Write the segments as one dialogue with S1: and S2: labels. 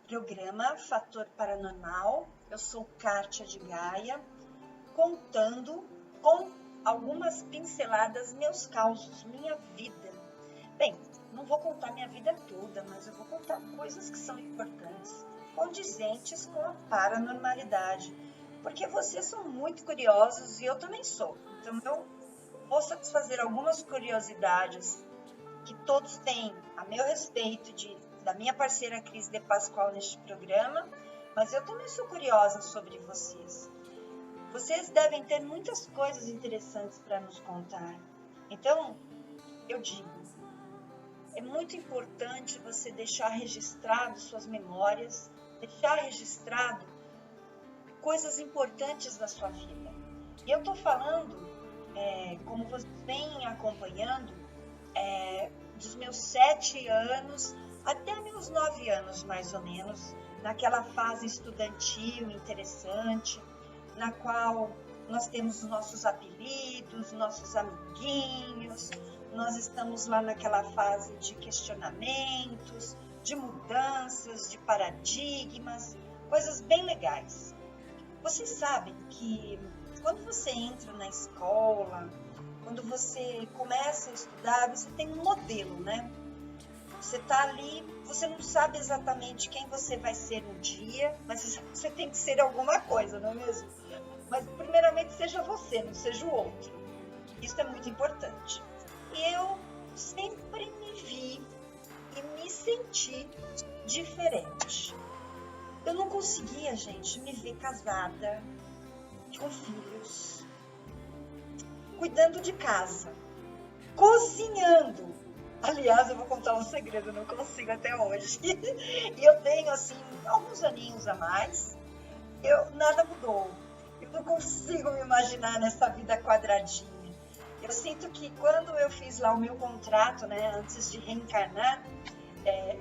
S1: Programa Fator Paranormal, eu sou Kátia de Gaia, contando com algumas pinceladas meus causos, minha vida. Bem, não vou contar minha vida toda, mas eu vou contar coisas que são importantes, condizentes com a paranormalidade, porque vocês são muito curiosos e eu também sou. Então eu vou satisfazer algumas curiosidades que todos têm a meu respeito da minha parceira Cris de Pascoal neste programa, mas eu também sou curiosa sobre vocês. Vocês devem ter muitas coisas interessantes para nos contar. Então, eu digo, é muito importante você deixar registrado suas memórias, deixar registrado coisas importantes da sua vida. E eu estou falando, como vocês vêm acompanhando, dos meus 7 anos até meus 9 anos, mais ou menos, naquela fase estudantil interessante, na qual nós temos nossos apelidos, nossos amiguinhos, nós estamos lá naquela fase de questionamentos, de mudanças, de paradigmas, coisas bem legais. Vocês sabem que quando você entra na escola, quando você começa a estudar, você tem um modelo, né? Você está ali, você não sabe exatamente quem você vai ser um dia, mas você tem que ser alguma coisa, não é mesmo? Mas primeiramente seja você, não seja o outro. Isso é muito importante. E eu sempre me vi e me senti diferente. Eu não conseguia, gente, me ver casada, com filhos, cuidando de casa, cozinhando. Aliás, eu vou contar um segredo, eu não consigo até hoje. E eu tenho, assim, alguns aninhos a mais. Nada mudou. Eu não consigo me imaginar nessa vida quadradinha. Eu sinto que quando eu fiz lá o meu contrato, né, antes de reencarnar,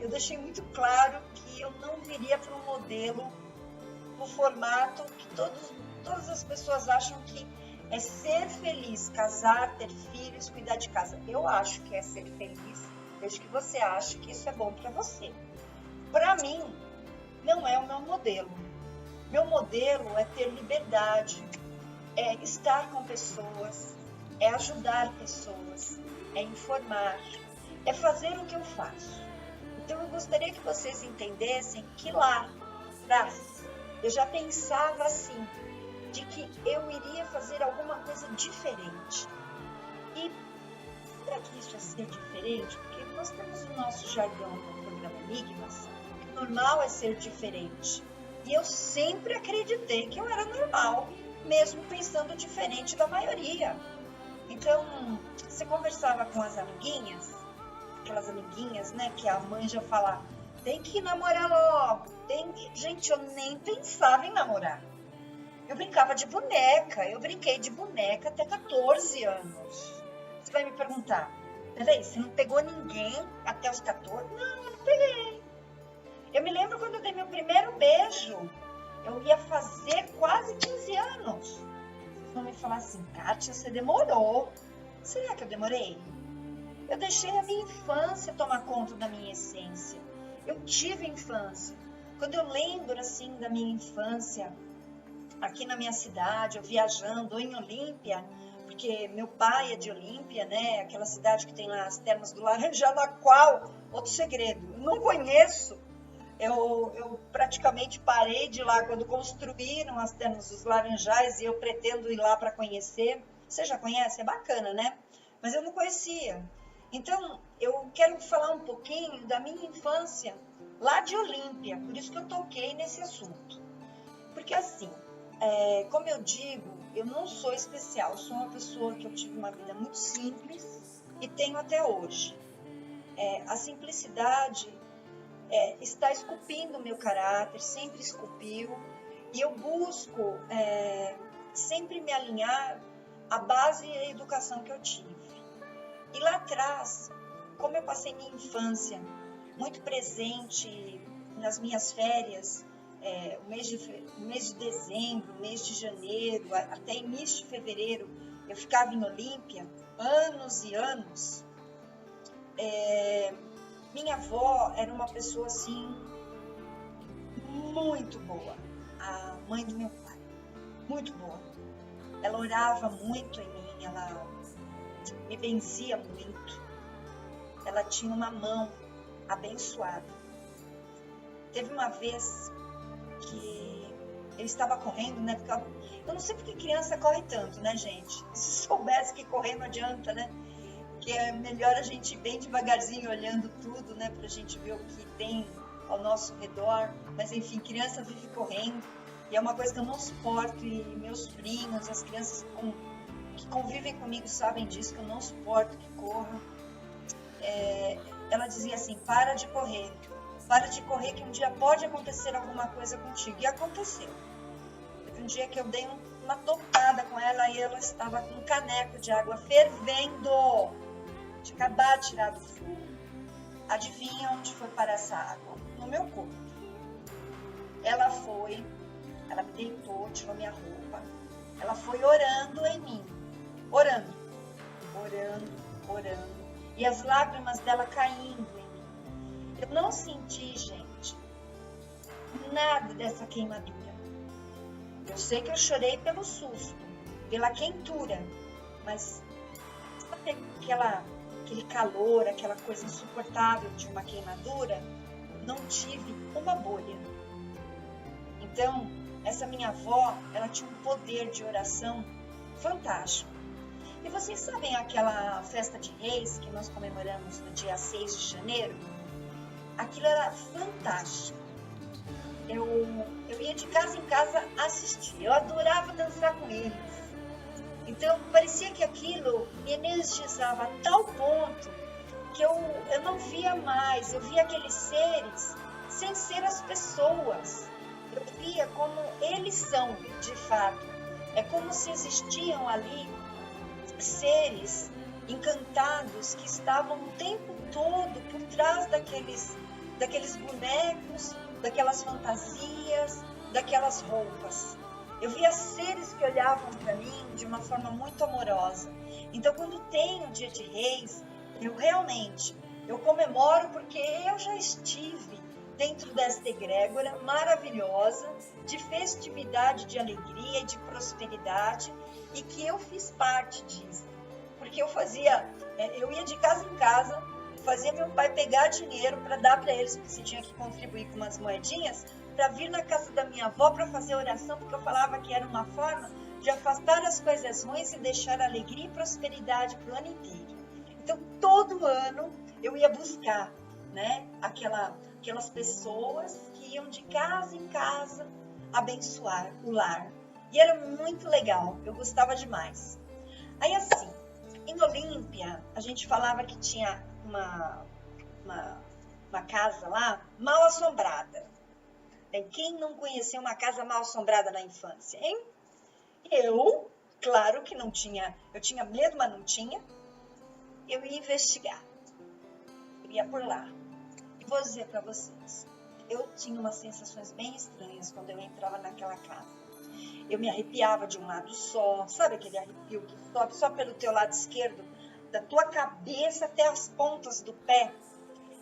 S1: eu deixei muito claro que eu não viria para um modelo, no formato que todas as pessoas acham que é ser feliz, casar, ter filhos, cuidar de casa. Eu acho que é ser feliz, desde que você ache que isso é bom para você. Para mim, não é o meu modelo. Meu modelo é ter liberdade, é estar com pessoas, é ajudar pessoas, é informar, é fazer o que eu faço. Então eu gostaria que vocês entendessem que lá atrás eu já pensava assim, de que eu iria fazer alguma coisa diferente. E será que isso é ser diferente? Porque nós temos o nosso jargão no programa Enigmas, que normal é ser diferente. E eu sempre acreditei que eu era normal, mesmo pensando diferente da maioria. Então, você conversava com as amiguinhas, aquelas amiguinhas, né, que a mãe já fala, tem que namorar logo, Gente, eu nem pensava em namorar. Eu brincava de boneca, eu brinquei de boneca até 14 anos. Você vai me perguntar, peraí, você não pegou ninguém até os 14? Não, eu não peguei. Eu me lembro quando eu dei meu primeiro beijo, eu ia fazer quase 15 anos. Vocês vão me falar assim, Kátia, você demorou. Será que eu demorei? Eu deixei a minha infância tomar conta da minha essência. Eu tive infância. Quando eu lembro, assim, da minha infância, aqui na minha cidade, eu viajando em Olímpia, porque meu pai é de Olímpia, né? Aquela cidade que tem lá as Termas do Laranjal, na qual, outro segredo, eu não conheço. Eu praticamente parei de ir lá quando construíram as Termas dos Laranjais e eu pretendo ir lá para conhecer. Você já conhece? É bacana, né? Mas eu não conhecia. Então, eu quero falar um pouquinho da minha infância lá de Olímpia, por isso que eu toquei nesse assunto. Porque assim, como eu digo, eu não sou especial, eu sou uma pessoa que eu tive uma vida muito simples e tenho até hoje. A simplicidade está esculpindo o meu caráter, sempre esculpiu, e eu busco sempre me alinhar à base e à educação que eu tive. E lá atrás, como eu passei minha infância muito presente nas minhas férias, o mês de dezembro, o mês de janeiro, até início de fevereiro, eu ficava em Olímpia, anos e anos. Minha avó era uma pessoa assim, muito boa, a mãe do meu pai, muito boa. Ela orava muito em mim, ela me benzia muito, ela tinha uma mão abençoada. Teve uma vez que eu estava correndo, né? Porque eu não sei porque criança corre tanto, né, gente? Se soubesse que correr não adianta, né? Que é melhor a gente ir bem devagarzinho olhando tudo, né? Pra gente ver o que tem ao nosso redor. Mas enfim, criança vive correndo e é uma coisa que eu não suporto, e meus sobrinhos, as crianças que convivem comigo sabem disso, que eu não suporto que corra. Ela dizia assim, para de correr que um dia pode acontecer alguma coisa contigo. E aconteceu. Teve um dia que eu dei uma topada com ela e ela estava com um caneco de água fervendo. Tinha acabado de tirar do fogo. Adivinha onde foi parar essa água? No meu corpo. Ela me deitou, tirou minha roupa. Ela foi orando em mim. Orando. E as lágrimas dela caindo em mim. Eu não senti, gente, nada dessa queimadura. Eu sei que eu chorei pelo susto, pela quentura, mas sabe aquele calor, aquela coisa insuportável de uma queimadura? Não tive uma bolha. Então, essa minha avó, ela tinha um poder de oração fantástico. E vocês sabem aquela festa de reis que nós comemoramos no dia 6 de janeiro? Aquilo era fantástico. Eu ia de casa em casa assistir. Eu adorava dançar com eles. Então, parecia que aquilo me energizava a tal ponto que eu não via mais. Eu via aqueles seres sem ser as pessoas. Eu via como eles são, de fato. É como se existiam ali seres encantados que estavam o tempo todo por trás daqueles bonecos, daquelas fantasias, daquelas roupas. Eu via seres que olhavam para mim de uma forma muito amorosa. Então, quando tem o Dia de Reis, eu comemoro porque eu já estive dentro desta egrégora maravilhosa, de festividade, de alegria e de prosperidade, e que eu fiz parte disso. Porque eu ia de casa em casa, fazia meu pai pegar dinheiro para dar para eles, porque se tinha que contribuir com umas moedinhas, para vir na casa da minha avó para fazer oração, porque eu falava que era uma forma de afastar as coisas ruins e deixar alegria e prosperidade para o ano inteiro. Então, todo ano eu ia buscar, né, aquelas pessoas que iam de casa em casa abençoar o lar. E era muito legal, eu gostava demais. Aí assim, em Olímpia, a gente falava que tinha uma casa lá mal assombrada. Quem não conheceu uma casa mal assombrada na infância, hein? Eu, claro que não tinha, eu tinha medo, mas não tinha. Eu ia investigar, eu ia por lá. E vou dizer para vocês, eu tinha umas sensações bem estranhas quando eu entrava naquela casa. Eu me arrepiava de um lado só, sabe aquele arrepio que sobe só pelo teu lado esquerdo, da tua cabeça até as pontas do pé?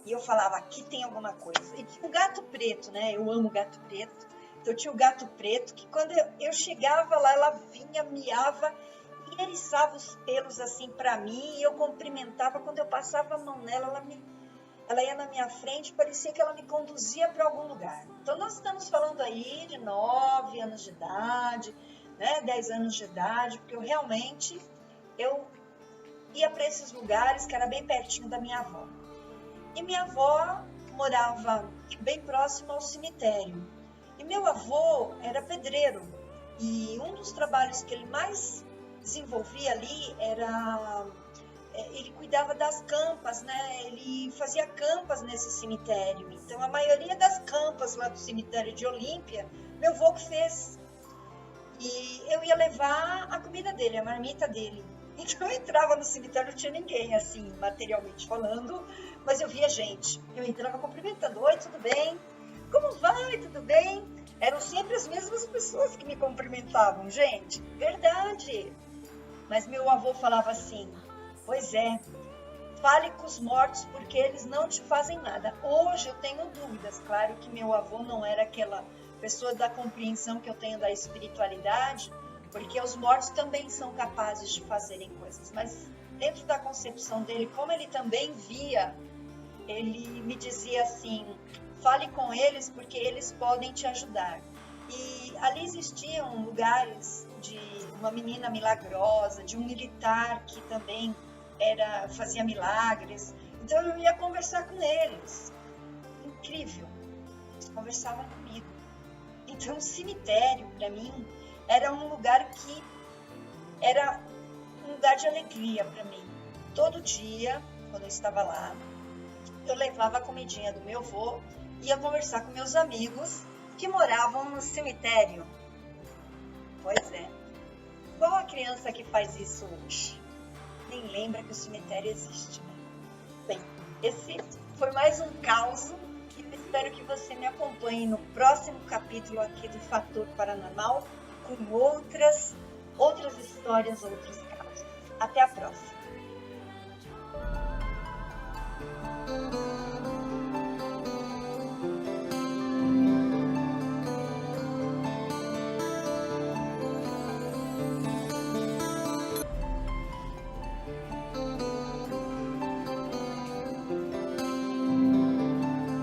S1: E eu falava, aqui tem alguma coisa. E tinha o gato preto, né? Eu amo gato preto. Então tinha o gato preto, que quando eu chegava lá, ela vinha, miava e eriçava os pelos assim pra mim. E eu cumprimentava. Quando eu passava a mão nela, ela ia na minha frente, parecia que ela me conduzia para algum lugar. Então nós estamos falando aí de 9 anos de idade, né? 10 anos de idade, porque eu ia para esses lugares que era bem pertinho da minha avó. E minha avó morava bem próximo ao cemitério. E meu avô era pedreiro. E um dos trabalhos que ele mais desenvolvia ali era... Ele cuidava das campas, né? Ele fazia campas nesse cemitério. Então, a maioria das campas lá do cemitério de Olímpia, meu avô que fez. E eu ia levar a comida dele, a marmita dele. Então, eu entrava no cemitério, não tinha ninguém, assim, materialmente falando, mas eu via gente. Eu entrava cumprimentando. Oi, tudo bem? Como vai? Tudo bem? Eram sempre as mesmas pessoas que me cumprimentavam, gente. Verdade. Mas meu avô falava assim, pois é, fale com os mortos porque eles não te fazem nada. Hoje eu tenho dúvidas. Claro que meu avô não era aquela pessoa da compreensão que eu tenho da espiritualidade, porque os mortos também são capazes de fazerem coisas. Mas dentro da concepção dele, como ele também via, ele me dizia assim, fale com eles porque eles podem te ajudar. E ali existiam lugares de uma menina milagrosa, de um militar que também fazia milagres. Então eu ia conversar com eles. Incrível. Eles conversavam comigo. Então o cemitério, para mim, era um lugar de alegria para mim. Todo dia, quando eu estava lá, eu levava a comidinha do meu avô, ia conversar com meus amigos que moravam no cemitério. Pois é. Qual a criança que faz isso hoje? Nem lembra que o cemitério existe, né? Bem, esse foi mais um caos e eu espero que você me acompanhe no próximo capítulo aqui do Fator Paranormal com outras histórias, outros casos. Até a próxima!